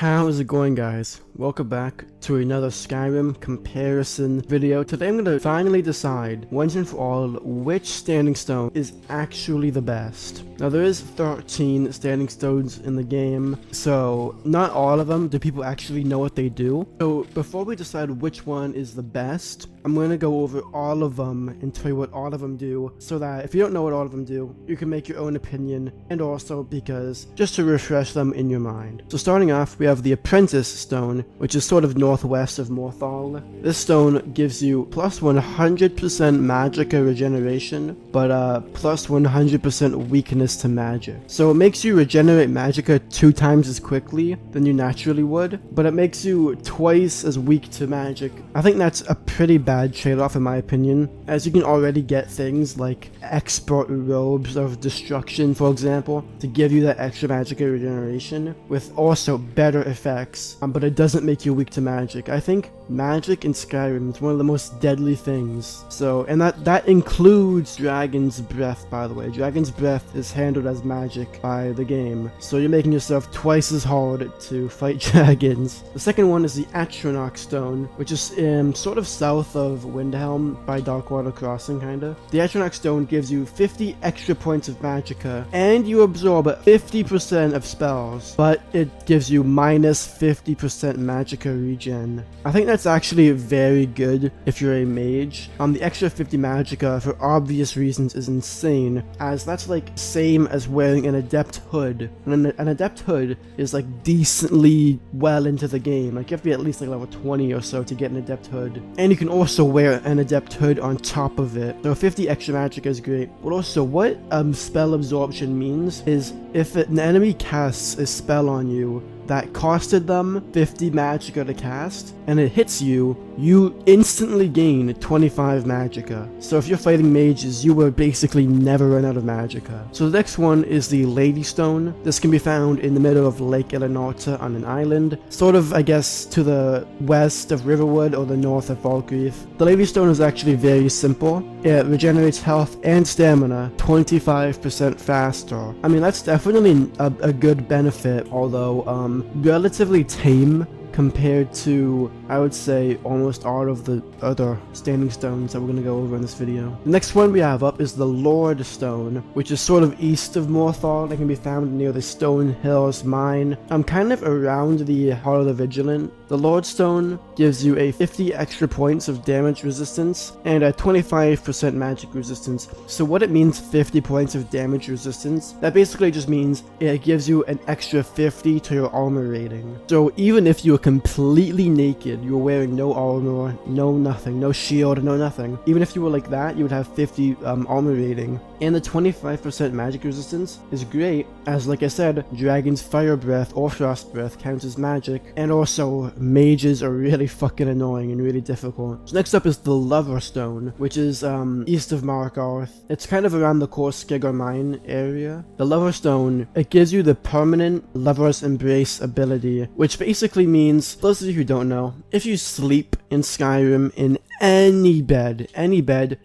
How's it going, guys? Welcome back to another Skyrim comparison video. Today I'm going to finally decide once and for all which standing stone is actually the best. Now there is 13 standing stones in the game, so not all of them do people actually know what they do. So before we decide which one is the best, I'm going to go over all of them and tell you what all of them do, so that if you don't know what all of them do, you can make your own opinion, and also because just to refresh them in your mind. So starting off, we have the Apprentice Stone, which is sort of northwest of Morthal. This stone gives you plus 100% magicka regeneration, but plus 100% weakness to magic. So it makes you regenerate magicka 2 times as quickly than you naturally would, but it makes you twice as weak to magic. I think that's a pretty bad trade-off in my opinion, as you can already get things like expert robes of destruction, for example, to give you that extra magicka regeneration with also better effects, but it doesn't make you weak to magic. I think magic in Skyrim is one of the most deadly things. So, and that includes Dragon's Breath, by the way. Dragon's Breath is handled as magic by the game, so you're making yourself twice as hard to fight dragons. The second one is the Atronach Stone, which is sort of south of Windhelm by Darkwater Crossing, kinda. The Atronach Stone gives you 50 extra points of magicka, and you absorb 50% of spells, but it gives you minus 50% magicka regen. I think that's actually very good if you're a mage. The extra 50 magicka, for obvious reasons, is insane, as that's like same as wearing an adept hood. And an adept hood is like decently well into the game. Like you have to be at least like level 20 or so to get an adept hood. And you can also wear an adept hood on top of it. So 50 extra magicka is great. But also what spell absorption means is if an enemy casts a spell on you that costed them 50 magicka to cast, and it hits you, you instantly gain 25 magicka. So if you're fighting mages, you will basically never run out of magicka. So the next one is the Lady Stone. This can be found in the middle of Lake Elenorta on an island, sort of, I guess, to the west of Riverwood or the north of Falkreath. The Lady Stone is actually very simple. It regenerates health and stamina 25% faster. I mean, that's definitely a good benefit, although relatively tame compared to, I would say, almost all of the other standing stones that we're going to go over in this video. The next one we have up is the Lord Stone, which is sort of east of Morthal. It can be found near the Stone Hills mine. Kind of around the Heart of the Vigilant. The Lord Stone gives you a 50 extra points of damage resistance and a 25% magic resistance. So what it means 50 points of damage resistance, that basically just means it gives you an extra 50 to your armor rating. So even if you completely naked, you were wearing no armor, no nothing, no shield, no nothing. Even if you were like that, you would have 50 armor rating. And the 25% magic resistance is great, as like I said, Dragon's Fire Breath or Frost Breath counts as magic, and also mages are really fucking annoying and really difficult. So next up is the Lover Stone, which is east of Markarth. It's kind of around the Korskegger mine area. The Lover Stone, it gives you the permanent Lover's Embrace ability, which basically means, those of you who don't know, if you sleep in Skyrim in any bed,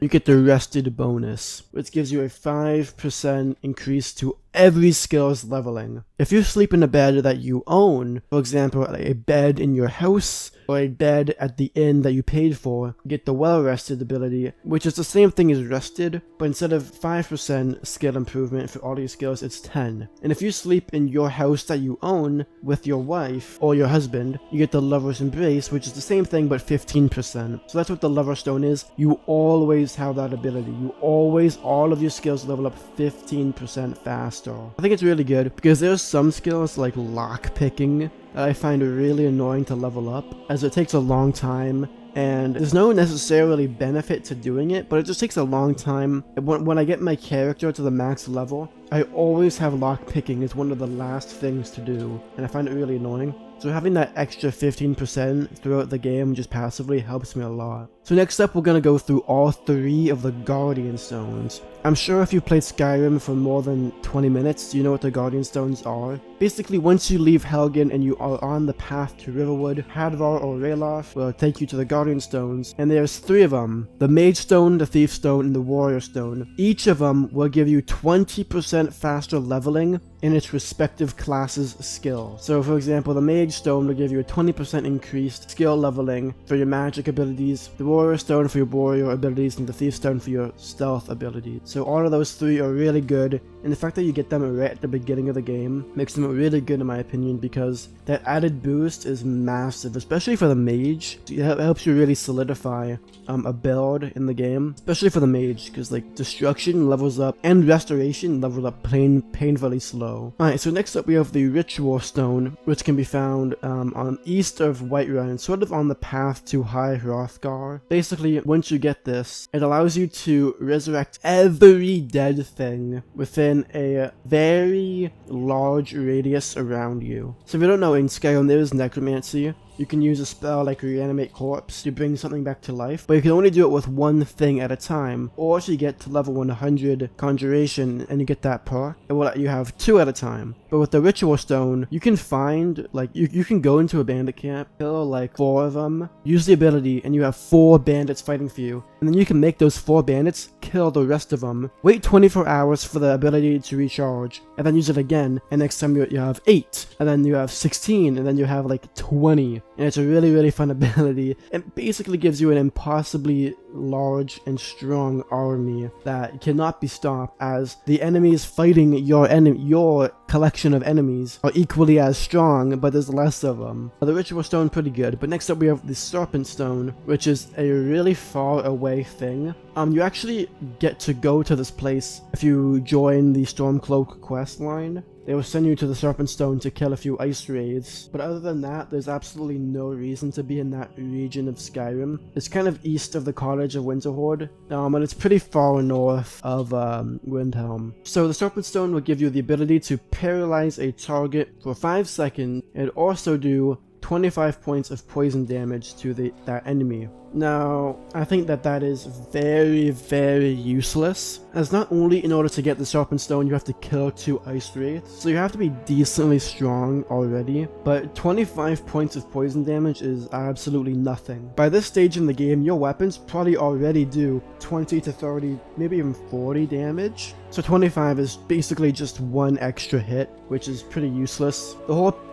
you get the rested bonus, which gives you a 5% increase to every skill's leveling. If you sleep in a bed that you own, for example, a bed in your house, or a bed at the inn that you paid for, you get the well-rested ability, which is the same thing as rested, but instead of 5% skill improvement for all your skills, it's 10. And if you sleep in your house that you own with your wife or your husband, you get the Lover's Embrace, which is the same thing but 15%. So that's what the Lover Stone is. You always have that ability. You always, all of your skills level up 15% faster. I think it's really good because there's some skills like lock picking that I find really annoying to level up, as it takes a long time, and there's no necessarily benefit to doing it, but it just takes a long time. When I get my character to the max level, I always have lock picking as one of the last things to do, and I find it really annoying. So having that extra 15% throughout the game just passively helps me a lot. So next up, we're going to go through all 3 of the Guardian Stones. I'm sure if you've played Skyrim for more than 20 minutes, you know what the Guardian Stones are. Basically, once you leave Helgen and you are on the path to Riverwood, Hadvar or Ralof will take you to the Guardian Stones, and there's 3 of them. The Mage Stone, the Thief Stone, and the Warrior Stone. Each of them will give you 20% faster leveling in its respective class's skill. So for example, the Mage Stone will give you a 20% increased skill leveling for your magic abilities, the Warrior Stone for your warrior abilities, and the Thief Stone for your stealth abilities. So all of those three are really good, and the fact that you get them right at the beginning of the game makes them really good in my opinion, because that added boost is massive, especially for the Mage. It helps you really solidify a build in the game, especially for the Mage, because like Destruction levels up and Restoration levels up painfully slow. Alright, so next up we have the Ritual Stone, which can be found on east of Whiterun, sort of on the path to High Hrothgar. Basically, once you get this, it allows you to resurrect every dead thing within a very large radius around you. So if you don't know, in Skyrim there is necromancy. You can use a spell like Reanimate Corpse to bring something back to life, but you can only do it with one thing at a time. Or if you get to level 100 Conjuration and you get that perk, it will let you have 2 at a time. But with the Ritual Stone, you can find, like, you can go into a bandit camp, kill like 4 of them, use the ability, and you have 4 bandits fighting for you. And then you can make those 4 bandits kill the rest of them, wait 24 hours for the ability to recharge, and then use it again, and next time you have 8, and then you have 16, and then you have like 20. And it's a really fun ability. It basically gives you an impossibly large and strong army that cannot be stopped, as the enemies fighting your collection of enemies are equally as strong, but there's less of them. The Ritual Stone pretty good, but next up we have the Serpent Stone, which is a really far away thing. You actually get to go to this place if you join the Stormcloak quest line. They will send you to the Serpent Stone to kill a few ice wraiths, but other than that, there's absolutely no reason to be in that region of Skyrim. It's kind of east of the Cottage of Winterhorde, and it's pretty far north of Windhelm. So the Serpent Stone will give you the ability to paralyze a target for 5 seconds, and also do 25 points of poison damage to that enemy. Now, I think that is very useless, as not only in order to get the Serpent Stone you have to kill 2 ice wraiths, so you have to be decently strong already, but 25 points of poison damage is absolutely nothing. By this stage in the game, your weapons probably already do 20 to 30, maybe even 40 damage. So 25 is basically just 1 extra hit, which is pretty useless.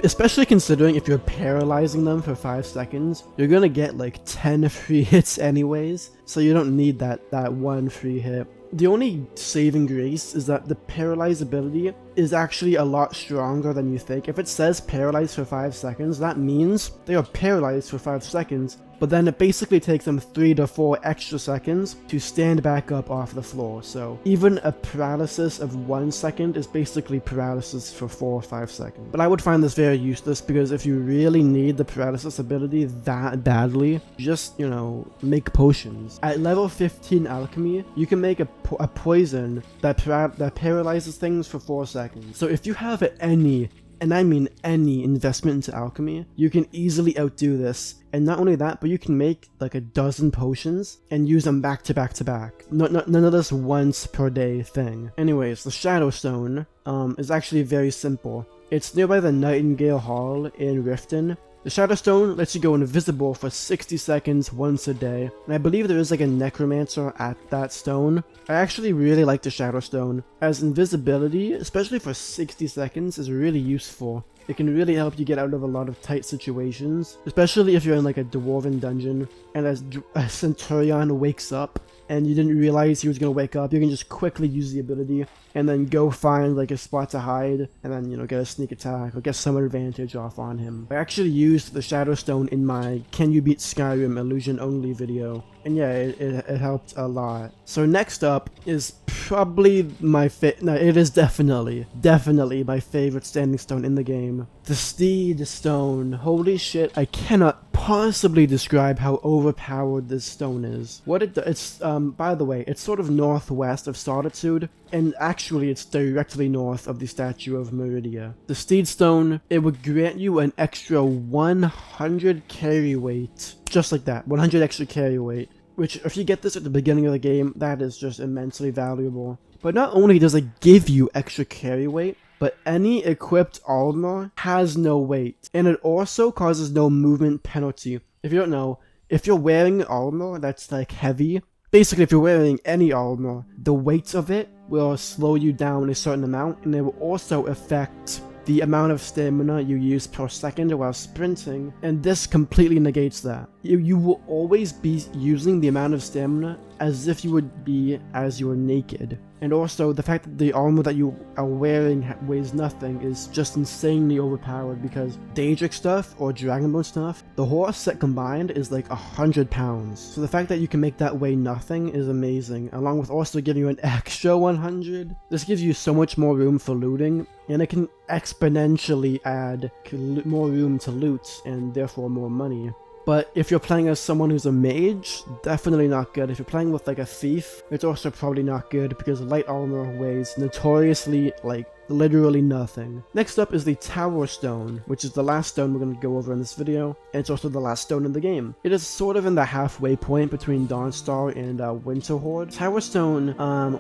Especially considering if you're paralyzing them for 5 seconds, you're gonna get like 10 free hits anyways, so you don't need that 1 free hit. The only saving grace is that the paralyze ability is actually a lot stronger than you think. If it says paralyzed for 5 seconds, that means they are paralyzed for 5 seconds, but then it basically takes them 3 to 4 extra seconds to stand back up off the floor. So even a paralysis of 1 second is basically paralysis for 4 or 5 seconds. But I would find this very useless, because if you really need the paralysis ability that badly, just, you know, make potions. At level 15 alchemy, you can make a poison that paralyzes things for 4 seconds. So if you have any, and I mean any, investment into alchemy, you can easily outdo this. And not only that, but you can make like a dozen potions and use them back to back to back. None of this once per day thing. Anyways, the Shadow Stone is actually very simple. It's nearby the Nightingale Hall in Riften. The Shadow Stone lets you go invisible for 60 seconds once a day, and I believe there is like a necromancer at that stone. I actually really like the Shadow Stone, as invisibility, especially for 60 seconds, is really useful. It can really help you get out of a lot of tight situations, especially if you're in like a dwarven dungeon, and as a Centurion wakes up, and you didn't realize he was going to wake up, you can just quickly use the ability, and then go find like a spot to hide, and then, you know, get a sneak attack, or get some advantage off on him. I actually used the Shadow Stone in my Can You Beat Skyrim Illusion Only video, and yeah, it helped a lot. So next up is probably my it is definitely my favorite standing stone in the game. The Steed Stone. Holy shit, I cannot possibly describe how overpowered this stone is. It's by the way, it's sort of northwest of Solitude, and actually it's directly north of the Statue of Meridia. The Steed Stone, it would grant you an extra 100 carry weight, just like that, 100 extra carry weight, which if you get this at the beginning of the game, that is just immensely valuable. But not only does it give you extra carry weight, but any equipped armor has no weight, and it also causes no movement penalty. If you don't know, if you're wearing armor that's like heavy, Basically, if you're wearing any armor, the weight of it will slow you down a certain amount, and it will also affect the amount of stamina you use per second while sprinting, and this completely negates that. You will always be using the amount of stamina as if you would be as you were naked. And also, the fact that the armor that you are wearing weighs nothing is just insanely overpowered, because Daedric stuff or Dragonborn stuff, the whole set combined is like 100 pounds. So the fact that you can make that weigh nothing is amazing, along with also giving you an extra 100. This gives you so much more room for looting, and it can exponentially add more room to loot and therefore more money. But if you're playing as someone who's a mage, definitely not good. If you're playing with like a thief, it's also probably not good, because light armor weighs notoriously like literally nothing. Next up is the Tower Stone, which is the last stone we're going to go over in this video, and it's also the last stone in the game. It is sort of in the halfway point between Dawnstar and Winterhorde. Tower Stone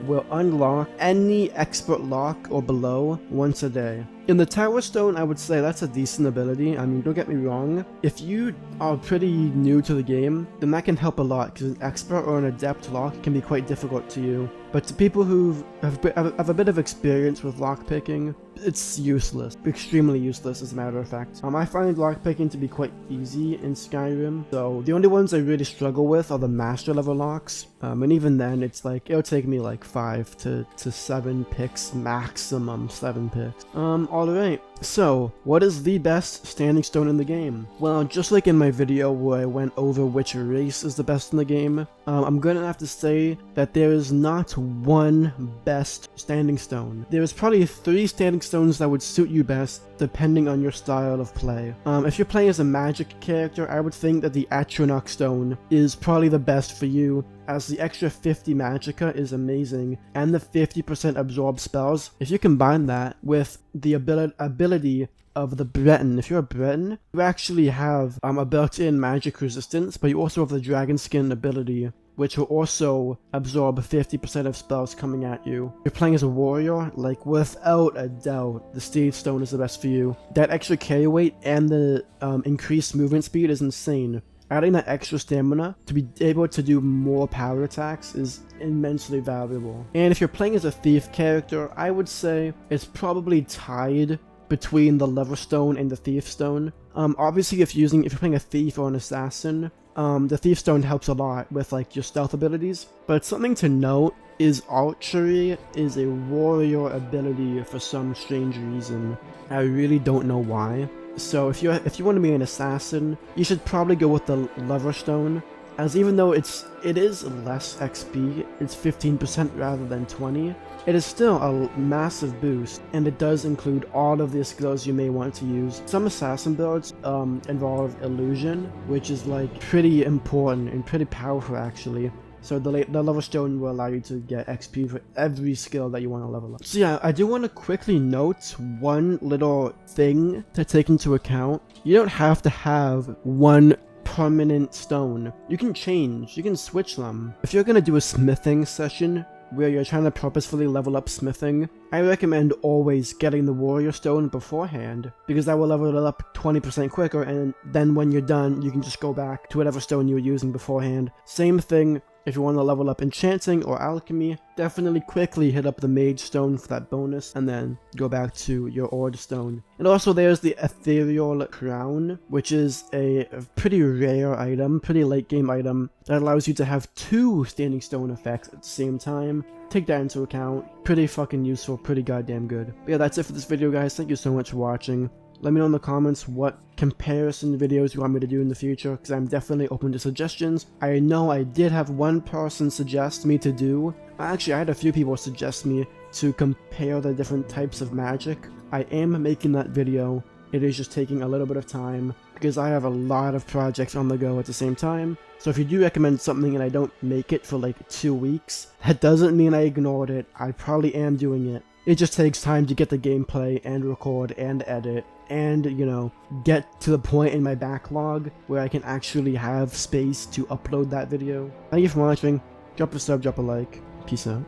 will unlock any expert lock or below once a day. In the Tower Stone, I would say that's a decent ability. I mean, don't get me wrong, if you are pretty new to the game, then that can help a lot, because an expert or an adept lock can be quite difficult to you. But to people who have a bit of experience with lockpicking, it's useless. Extremely useless, as a matter of fact. I find lockpicking to be quite easy in Skyrim, so the only ones I really struggle with are the master level locks. And even then, it's like, it'll take me like 5 to 7 picks, maximum 7 picks. Alright, so what is the best standing stone in the game? Well, just like in my video where I went over which race is the best in the game, I'm gonna have to say that there is not one best standing stone. There is probably 3 standing stones that would suit you best depending on your style of play. If you're playing as a magic character, I would think that the Atronach Stone is probably the best for you, as the extra 50 magicka is amazing, and the 50% absorb spells. If you combine that with the ability of the Breton, if you're a Breton, you actually have a built-in magic resistance, but you also have the dragon skin ability, which will also absorb 50% of spells coming at you. If you're playing as a warrior, like without a doubt, the Steed Stone is the best for you. That extra carry weight and the increased movement speed is insane. Adding that extra stamina to be able to do more power attacks is immensely valuable. And if you're playing as a thief character, I would say it's probably tied between the Lever Stone and the Thief Stone. Obviously, if you're playing a thief or an assassin, the Thief Stone helps a lot with like your stealth abilities. But something to note is archery is a warrior ability for some strange reason. I really don't know why. So if you want to be an assassin, you should probably go with the Lever Stone, as even though it is less XP, it's 15% rather than 20, it is still a massive boost, and it does include all of the skills you may want to use. Some assassin builds involve illusion, which is like pretty important and pretty powerful actually. So the Lever Stone will allow you to get XP for every skill that you want to level up. So yeah, I do want to quickly note one little thing to take into account. You don't have to have one permanent stone. You can change, you can switch them. If you're going to do a smithing session where you're trying to purposefully level up smithing, I recommend always getting the warrior stone beforehand, because that will level it up 20% quicker, and then when you're done, you can just go back to whatever stone you were using beforehand. Same thing if you want to level up enchanting or alchemy, definitely quickly hit up the mage stone for that bonus, and then go back to your ord stone. And also there's the ethereal crown, which is a pretty rare item, pretty late game item, that allows you to have 2 standing stone effects at the same time. Take that into account. Pretty fucking useful, pretty goddamn good. But yeah, that's it for this video, guys. Thank you so much for watching. Let me know in the comments what comparison videos you want me to do in the future, because I'm definitely open to suggestions. I know I did have one person suggest me to do, actually I had a few people suggest me to compare the different types of magic. I am making that video. It is just taking a little bit of time, because I have a lot of projects on the go at the same time. So if you do recommend something and I don't make it for like 2 weeks, that doesn't mean I ignored it. I probably am doing it. It just takes time to get the gameplay and record and edit and, you know, get to the point in my backlog where I can actually have space to upload that video. Thank you for watching. Drop a sub, drop a like. Peace out.